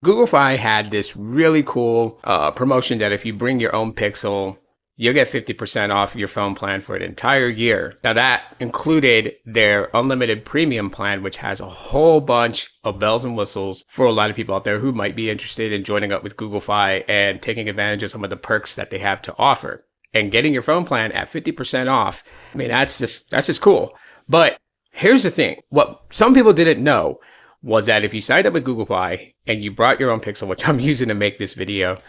Google Fi had this really cool promotion that if you bring your own Pixel, you'll get 50% off your phone plan for an entire year. Now that included their unlimited premium plan, which has a whole bunch of bells and whistles for a lot of people out there who might be interested in joining up with Google Fi and taking advantage of some of the perks that they have to offer. And getting your phone plan at 50% off, I mean, that's just cool. But here's the thing. What some people didn't know was that if you signed up with Google Fi and you brought your own Pixel, which I'm using to make this video,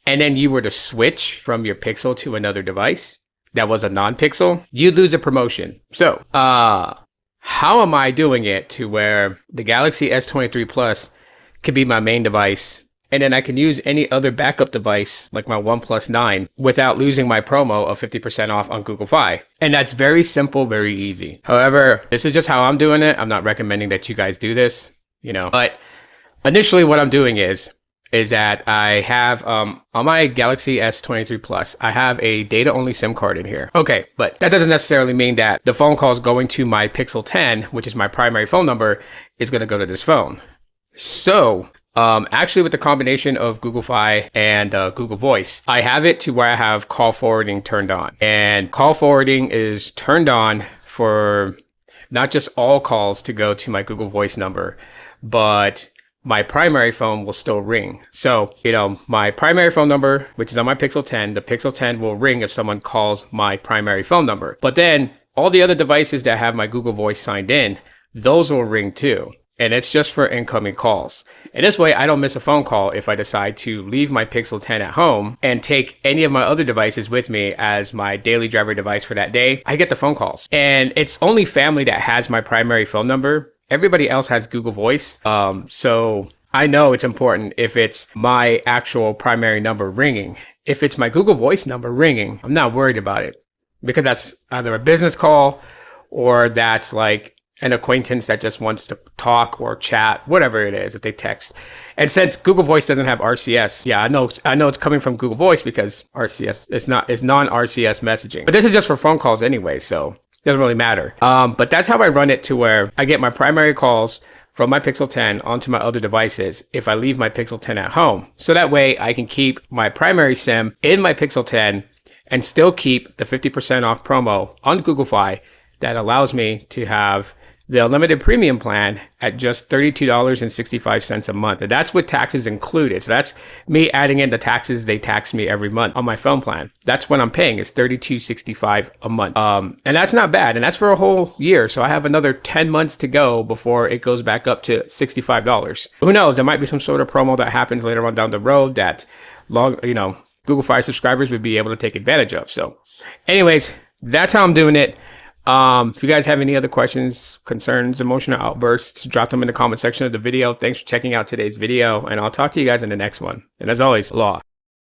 and then you were to switch from your Pixel to another device that was a non-Pixel, you'd lose a promotion. So, how am I doing it to where the Galaxy S23 Plus could be my main device, and then I can use any other backup device like my OnePlus 9 without losing my promo of 50% off on Google Fi? And that's very simple, very easy. However, this is just how I'm doing it. I'm not recommending that you guys do this, but initially what I'm doing is that I have on my Galaxy S23 Plus, I have a data only SIM card in here. Okay, but that doesn't necessarily mean that the phone calls going to my Pixel 10, which is my primary phone number, is going to go to this phone. So actually with the combination of Google Fi and Google Voice, I have it to where I have call forwarding turned on. And call forwarding is turned on for not just all calls to go to my Google Voice number, but my primary phone will still ring. So, my primary phone number, which is on my Pixel 10, the Pixel 10 will ring if someone calls my primary phone number. But then all the other devices that have my Google Voice signed in, those will ring too. And it's just for incoming calls. And this way I don't miss a phone call if I decide to leave my Pixel 10 at home and take any of my other devices with me as my daily driver device for that day. I get the phone calls. And it's only family that has my primary phone number. Everybody else has Google Voice. So I know it's important if it's my actual primary number ringing. If it's my Google Voice number ringing, I'm not worried about it because that's either a business call or that's like an acquaintance that just wants to talk or chat, whatever it is that they text. And since Google Voice doesn't have RCS, yeah, I know it's coming from Google Voice because RCS it's non-RCS messaging. But this is just for phone calls anyway, so it doesn't really matter. But that's how I run it to where I get my primary calls from my Pixel 10 onto my other devices if I leave my Pixel 10 at home. So that way I can keep my primary SIM in my Pixel 10 and still keep the 50% off promo on Google Fi that allows me to have the unlimited premium plan at just $32.65 a month. And that's with taxes included. So that's me adding in the taxes they tax me every month on my phone plan. That's what I'm paying is $32.65 a month. And that's not bad. And that's for a whole year. So I have another 10 months to go before it goes back up to $65. Who knows? There might be some sort of promo that happens later on down the road that Google Fi subscribers would be able to take advantage of. So anyways, that's how I'm doing it. If you guys have any other questions, concerns, emotional outbursts, drop them in the comment section of the video. Thanks for checking out today's video, and I'll talk to you guys in the next one. And as always, law.